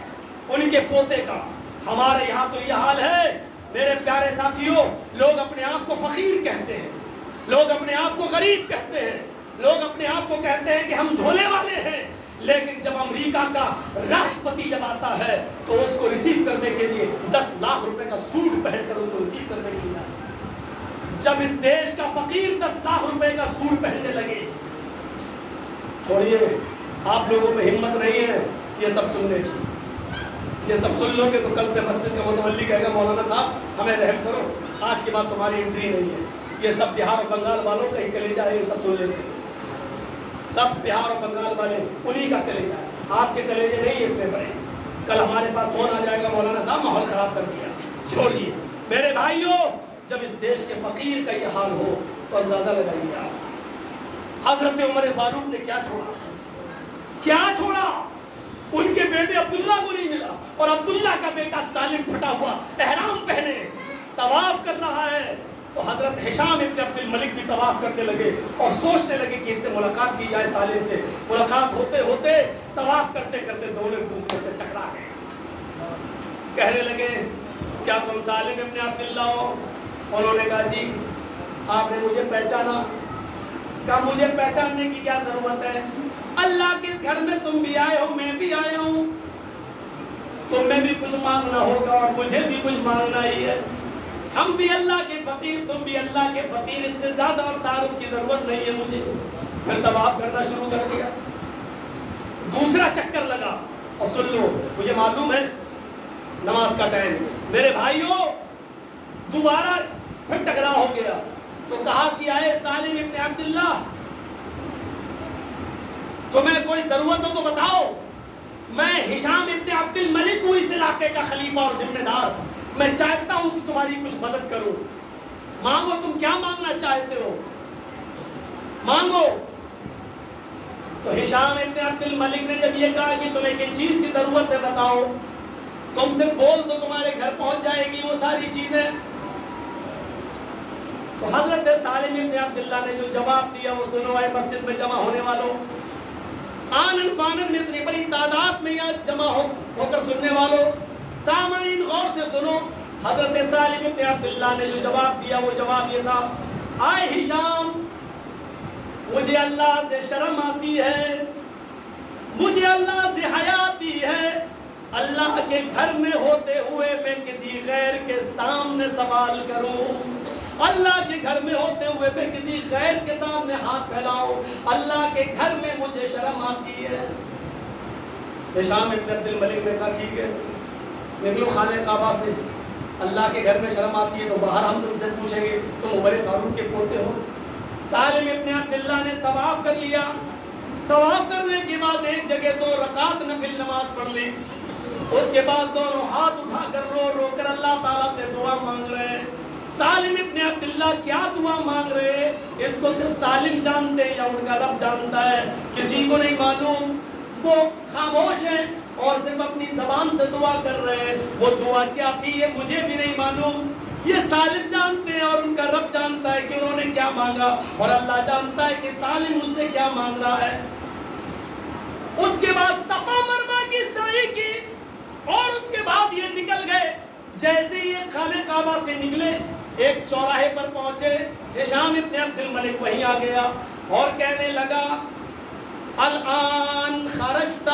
ان کے پوتے کا۔ ہمارے یہاں تو یہ حال ہے میرے پیارے ساتھیوں، لوگ اپنے آپ کو فقیر کہتے ہیں، لوگ اپنے آپ کو غریب کہتے ہیں، لوگ اپنے آپ کو کہتے ہیں کہ ہم جھولے والے ہیں، لیکن جب امریکہ کا راشٹرپتی جب آتا ہے تو اس کو ریسیو کرنے کے لیے 10 لاکھ روپے کا سوٹ پہن کر اس کو ریسیو کرنے کے لیے، جب اس دیش کا فقیر 10 لاکھ روپے کا سوٹ پہننے لگے۔ چھوڑیے، آپ لوگوں میں ہمت نہیں ہے یہ سب سننے کی، یہ سب سن لو گے تو کل سے مسجد کا متولی کہے گا مولانا صاحب ہمیں رحم کرو، آج کے بعد تمہاری انٹری نہیں ہے۔ یہ سب بہار اور بنگال والوں کا ہی کلیجہ ہے، یہ سب سن لیتے ہیں، سب بہار اور بنگال والے انہی کا کلیجہ ہے، آپ کے کلیجے نہیں اتنے بڑے۔ کل ہمارے پاس فون آ جائے گا مولانا صاحب ماحول خراب کر دیا۔ چھوڑیے میرے بھائیوں، جب اس دیش کے فقیر کا یہ حال ہو تو اندازہ لگائیے آپ حضرت عمر فاروق نے کیا چھوڑا، کیا چھوڑا؟ ان کے بیٹے عبداللہ کو نہیں ملا، اور عبداللہ کا بیٹا سالم پھٹا ہوا احرام پہنے طواف کر رہا ہے، تو حضرت ہشام ابن عبد الملک بھی طواف کرنے لگے اور سوچنے لگے کہ اس سے ملاقات کی جائے سالم سے۔ ملاقات ہوتے ہوتے طواف کرتے کرتے دونوں ایک دوسرے سے ٹکرا گئے، کہنے لگے کیا تم سالم ابن عبداللہ ہو؟ انہوں نے کہا جی۔ آپ نے مجھے پہچانا؟ کہا مجھے پہچاننے کی کیا ضرورت ہے، اللہ کے اس گھر میں تم بھی آئے ہو، میں بھی آیا ہوں، تمہیں بھی کچھ مانگنا ہوگا اور مجھے بھی کچھ مانگنا ہی ہے، ہم بھی اللہ کے فقیر، تم بھی اللہ کے فقیر، اس سے زیادہ اور تعارف کی ضرورت نہیں ہے مجھے۔ پھر طواف کرنا شروع کر دیا، دوسرا چکر لگا، اور سن لو مجھے معلوم ہے نماز کا ٹائم، میرے بھائیوں دوبارہ پھر ٹکراؤ ہو گیا، تو کہا کہ آئے سالم ابن عبداللہ تمہیں کوئی ضرورت ہو تو بتاؤ، میں ہشام ابن عبد الملک ہوں اس علاقے کا خلیفہ اور ذمہ دار، میں چاہتا ہوں کہ تمہاری کچھ مدد کروں، مانگو، تم کیا مانگنا چاہتے ہو مانگو۔ تو ہشام ابن عبد الملک نے جب یہ کہا کہ تمہیں کس چیز کی ضرورت ہے بتاؤ، تم سے بول دو تمہارے گھر پہنچ جائے گی وہ ساری چیزیں، تو حضرت سالم ابن عبداللہ نے جو جواب دیا وہ سنو اے مسجد میں جمع ہونے والوں، آنن فانن میں اتنی بڑی تعداد میں یہاں جمع ہو کر سننے والوں، سامعین غور سے سنو۔ حضرت سالم ابن عبداللہ نے جو جواب دیا وہ جواب یہ تھا، آئے ہشام مجھے اللہ سے شرم آتی ہے، مجھے اللہ سے حیا آتی ہے، اللہ کے گھر میں ہوتے ہوئے میں کسی غیر کے سامنے سوال کروں، اللہ کے گھر میں ہوتے ہوئے میں کسی غیر کے سامنے ہاتھ پھیلاؤں، اللہ کے گھر میں مجھے شرم آتی ہے۔ ہشام ابن عبد الملک نے کہا ٹھیک ہے نکلو خانہ کعبہ سے، اللہ کے گھر میں شرم آتی ہے تو باہر ہم تم سے پوچھیں گے، تم عمر فاروق کے پوتے ہو۔ سالم ابن عبداللہ نے طواف کر لیا، طواف کرنے کے بعد ایک جگہ 2 رکعت نفل نماز پڑھ لی، اس کے بعد دونوں ہاتھ اٹھا کر رو رو کر اللہ تعالیٰ سے دعا مانگ رہے ہیں۔ سالم ابن عبداللہ کیا دعا مانگ رہے ہیں اس کو صرف سالم جانتے ہیں یا ان کا رب جانتا ہے، کسی کو نہیں معلوم۔ وہ خاموش ہیں اور صرف اپنی زبان سے دعا کر رہے ہیں، وہ دعا کیا تھی یہ مجھے بھی نہیں معلوم، یہ سالم جانتے ہیں اور ان کا رب جانتا ہے کہ انہوں نے کیا مانگا، اور اللہ جانتا ہے کہ سالم مجھ سے کیا مانگ رہا ہے۔ اس کے بعد صفا مروا کی سعی کی اور اس کے بعد یہ نکل گئے۔ جیسے یہ خانہ کعبہ سے نکلے ایک چوراہے پر پہنچے، ہشام ابن عبد الملک وہیں آ گیا اور کہنے لگا الان خرجت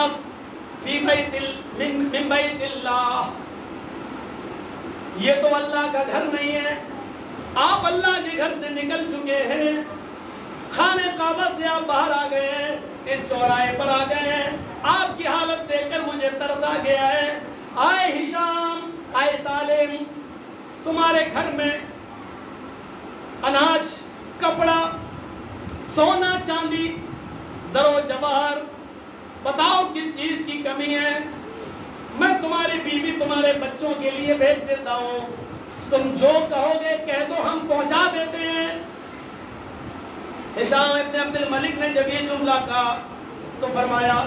فی من بیت اللہ، یہ تو اللہ کا گھر نہیں ہے، آپ اللہ کے گھر سے نکل چکے ہیں، خانہ کعبہ سے آپ باہر آ گئے ہیں، اس چوراہے پر آ گئے ہیں، آپ کی حالت دیکھ کر مجھے ترس آ گیا ہے۔ آئے ہشام، آئے سالم، تمہارے گھر میں اناج، کپڑا، سونا چاندی، زر و جواہر، بتاؤ کس چیز کی کمی ہے، میں تمہاری بیوی تمہارے بچوں کے لیے بھیج دیتا ہوں، تم جو کہو گے کہہ دو ہم پہنچا دیتے ہیں۔ ہشام ابن عبد الملک نے جب یہ جملہ کہا تو فرمایا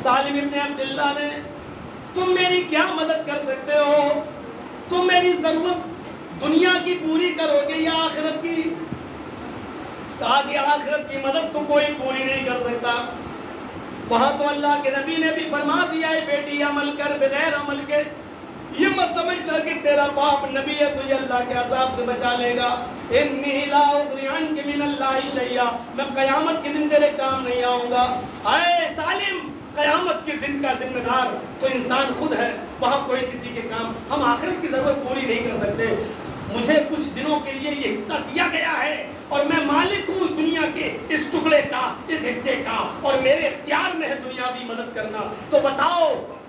سالم ابن عبداللہ نے تم میری کیا مدد کر سکتے ہو، تم میری ضرورت دنیا کی پوری کرو گے یا آخرت کی؟ کہا کہ آخرت کی مدد تو کوئی پوری نہیں کر سکتا۔ وہاں تو اللہ کے نبی نے بھی فرما دیا ہے بیٹی عمل کر بغیر عمل کے، یہ مت سمجھنا کہ تیرا باپ نبی ہے تجھے اللہ کے عذاب سے بچا لے گا۔ انی لا اغنی عنک من اللہ شیئا، میں قیامت کے دن تیرے کام نہیں آؤں گا۔ اے سالم، قیامت کے دن کا ذمہ دار تو انسان خود ہے، وہاں کوئی کسی کے کام، ہم آخرت کی ضرورت پوری نہیں کر سکتے۔ مجھے کچھ دنوں کے لیے یہ حصہ دیا گیا ہے اور میں مالک ہوں دنیا کے اس ٹکڑے کا، اس حصے کا، اور میرے اختیار میں ہے دنیاوی مدد کرنا۔ تو بتاؤ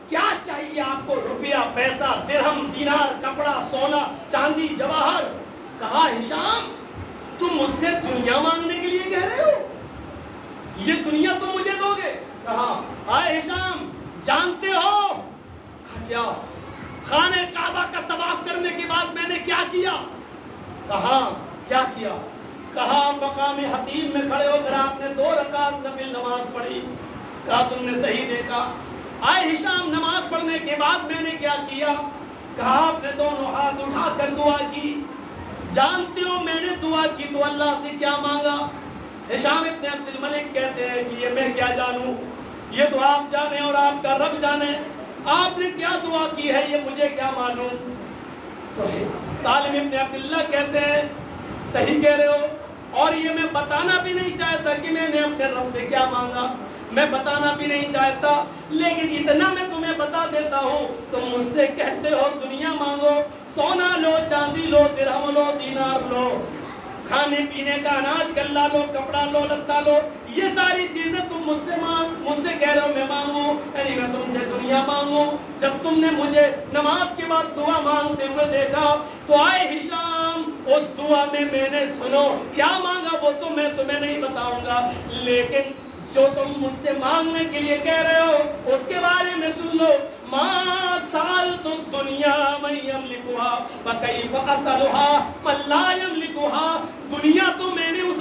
کیا چاہیے آپ کو، روپیہ، پیسہ، درہم، دینار، کپڑا، سونا، چاندی، جواہر؟ کہا ہشام تم مجھ سے دنیا مانگنے کے لیے کہہ رہے ہو، یہ دنیا تم مجھے دو گے؟ کہا آئے ہشام جانتے ہو کیا خانہ کعبہ کا طواف کرنے کے بعد میں نے کیا کیا؟ کہا کیا کیا؟ کہا مقام حتیم میں کھڑے ہو کر آپ نے 2 رکعت نفل نماز پڑھی۔ کہا تم نے صحیح دیکھا۔ آئے ہشام نماز پڑھنے کے بعد میں نے کیا کیا؟ کہا آپ نے دونوں ہاتھ اٹھا کر دعا کی۔ جانتے ہو میں نے دعا کی تو اللہ سے کیا مانگا؟ ہشام ابن عبد الملک کہتے ہیں کہ یہ میں کیا جانوں، یہ تو آپ جانے اور آپ کا رب جانے، آپ نے کیا دعا کی ہے یہ مجھے کیا معلوم؟ تو سالم ابن عبداللہ کہتے ہیں صحیح کہہ رہے ہو، اور یہ میں بتانا بھی نہیں چاہتا کہ میں نے اپنے رب سے کیا مانگا، میں بتانا بھی نہیں چاہتا، لیکن اتنا میں تمہیں بتا دیتا ہوں، تم مجھ سے کہتے ہو دنیا مانگو، سونا لو، چاندی لو، درہم لو، دینار لو، کھانے پینے کا اناج گلہ لو، کپڑا لو، لتا لو، یہ ساری چیزیں تم مجھ سے کہہ رہے ہو میں مانگوں، یعنی میں تم سے دنیا مانگوں۔ جب تم نے مجھے نماز کے بعد دعا مانگتے ہوئے دیکھا تو آئے ہشام اس دعا میں نے سنو کیا مانگا وہ تو میں تمہیں نہیں بتاؤں گا، لیکن جو تم مجھ سے مانگنے کے لیے کہہ رہے ہو اس کے بارے میں سن لو۔ ما سالت الدنیا من یملکها فکیف اسألها من لا یملکها، دنیا تو میں نے اس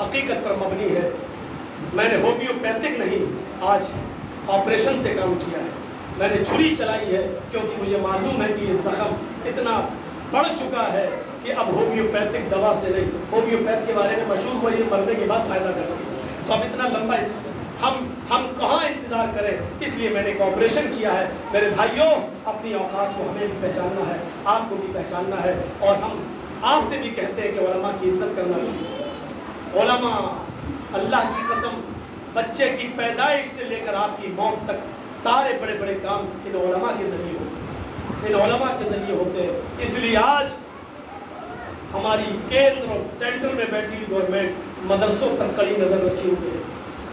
حقیقت پر مبنی ہے. میں نے ہومیوپیتھک نہیں آج آپریشن سے کام کیا ہے. میں نے چھری چلائی ہے کیونکہ مجھے معلوم ہے کہ یہ زخم اتنا بڑھ چکا ہے کہ اب ہومیوپیتھک دوا سے نہیں. ہومیوپیتھ کے بارے میں مشہور ہوا یہ مرنے کے بعد فائدہ کرتی ہے. تو اب اتنا لمبا ہم کہاں انتظار کریں؟ اس لیے میں نے ایک آپریشن کیا ہے. میرے بھائیوں اپنی اوقات کو ہمیں بھی پہچاننا ہے, آپ کو بھی پہچاننا ہے, اور ہم آپ سے بھی کہتے ہیں کہ علماء کی عزت کرنا سیکھو. علماء اللہ کی قسم بچے کی پیدائش سے لے کر آپ کی موت تک سارے بڑے بڑے کام ان علماء کے ذریعے ہوتے ہیں, ان علماء کے ذریعے ہوتے ہیں. اس لیے آج ہماری کیندر اور سینٹر میں بیٹھی گورنمنٹ مدرسوں پر کڑی نظر رکھی ہوئی ہے,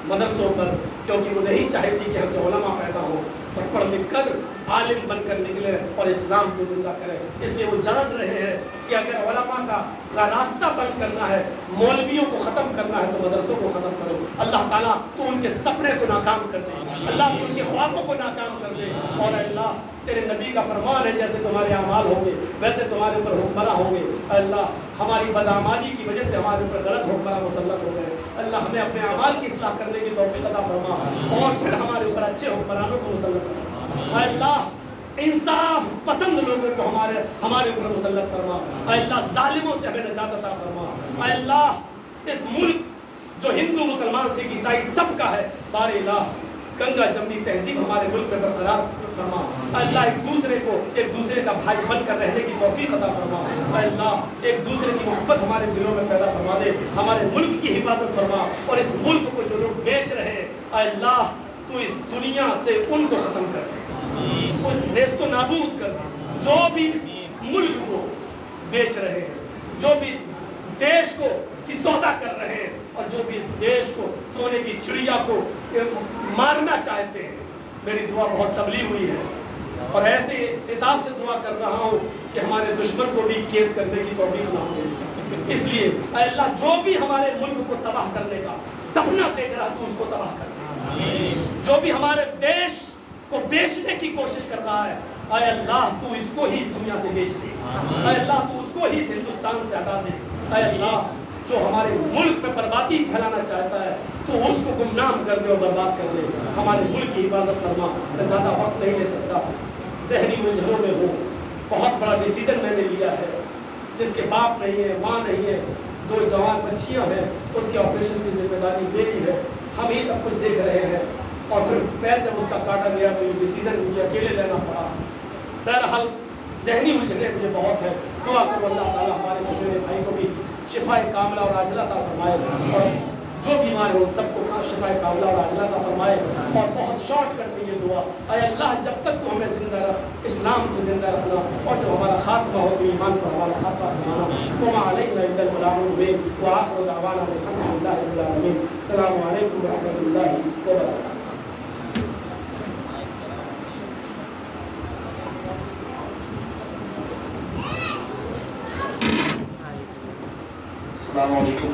مدرسوں پر, کیونکہ وہ نہیں چاہتی کہ یہاں سے علماء پیدا ہو اور پڑھ لکھ کر عالم بن کر نکلے اور اسلام کو زندہ کرے. اس لیے وہ جان رہے ہیں کہ اگر علماء کا راستہ بند کرنا ہے, مولویوں کو ختم کرنا ہے, تو مدرسوں کو ختم کرو. اللہ تعالیٰ تو ان کے سپنے کو ناکام کر دے, اللہ تو ان کے خوابوں کو ناکام کر دے. اور اللہ تیرے نبی کا فرمان ہے جیسے تمہارے اعمال ہوں گے ویسے تمہارے اوپر حکمراں ہوں گے. اللہ ہماری بدعمالی کی وجہ سے ہمارے اوپر غلط حکمراں مسلط ہو گئے. اللہ ہمیں اپنے اعمال کی اصلاح کرنے کی توفیق عطا فرما اور پھر ہمارے اوپر اچھے حکمرانوں کو مسلط فرما. اے اللہ انصاف پسند لوگوں کو ہمارے اوپر مسلط فرما. اے اللہ ظالموں سے ہمیں نجات عطا فرما. اے اللہ اس ملک جو ہندو مسلمان سکھ عیسائی سب کا ہے, بار الہ گنگا جمنی تہذیب ہمارے ملک میں برقرار فرما. اے اللہ ایک دوسرے کا بھائی بن کر رہنے کی توفیق عطا فرما. اے اللہ ایک دوسرے کی محبت ہمارے دلوں میں پیدا فرما دے. ہمارے ملک کی حفاظت فرما, اور اس ملک کو جو لوگ بیچ رہے ہیں اے اللہ تو اس دنیا سے ان کو ختم کر دے, نیست و نابود کر دے. جو بھی اس ملک کو بیچ رہے ہیں, جو بھی اس دیش کو کی سودا کر رہے ہیں, اور جو بھی اس دیش کو سونے کی چڑیا کو مارنا چاہتے ہیں, میری دعا بہت سبلی ہوئی ہے اور ایسے حساب سے دعا کر رہا ہوں کہ ہمارے دشمن کو بھی کیس کرنے کی توفیق نہ ہو. اس لیے اے اللہ جو بھی ہمارے ملک کو تباہ کرنے کا سپنا دیکھ رہا تو اس کو تباہ کر دے. جو بھی ہمارے دیش کو بیچنے کی کوشش کر رہا ہے اے اللہ تو اس کو ہی اس دنیا سے بیچ دے. اے اللہ تو اس کو ہی اس ہندوستان سے ہٹا دے. اے اللہ جو ہمارے ملک میں بربادی پھیلانا چاہتا ہے تو اس کو گمنام کر دے اور برباد کر دے. ہمارے ملک کی حفاظت فرما. میں زیادہ وقت نہیں لے سکتا, ذہنی الجھنوں میں ہوں. بہت بڑا ڈیسیژن میں نے لیا ہے, جس کے باپ نہیں ہے, ماں نہیں ہے, 2 جوان بچیاں ہیں, اس کے آپریشن کی ذمہ داری میری ہے. ہم ہی سب کچھ دیکھ رہے ہیں, اور پھر پیر جب اس کا کاٹا گیا تو یہ ڈیسیژن مجھے اکیلے لینا پڑا. بہرحال ذہنی الجھنیں مجھے بہت ہے. دعا کرو اللہ تعالیٰ ہمارے میرے بھائی کو بھی شفا کاملہ اور عاجلہ عطا فرمائے, اور جو بیمار ہو سب کو شفا کاملہ اور عاجلہ عطا فرمائے. اور بہت شارٹ کر کے یہ دعا, اے اللہ جب تک تو ہمیں زندہ رکھ, اسلام کو زندہ رکھنا, اور جب ہمارا خاتمہ ہو تو ایمان پر ہمارا خاتمہ فرمانا. وما علینا الا البلاغ المبین وآخر دعوانا الحمد للہ رب العالمین. السلام علیکم ورحمۃ اللہ وبرکاتہ. السلام علیکم.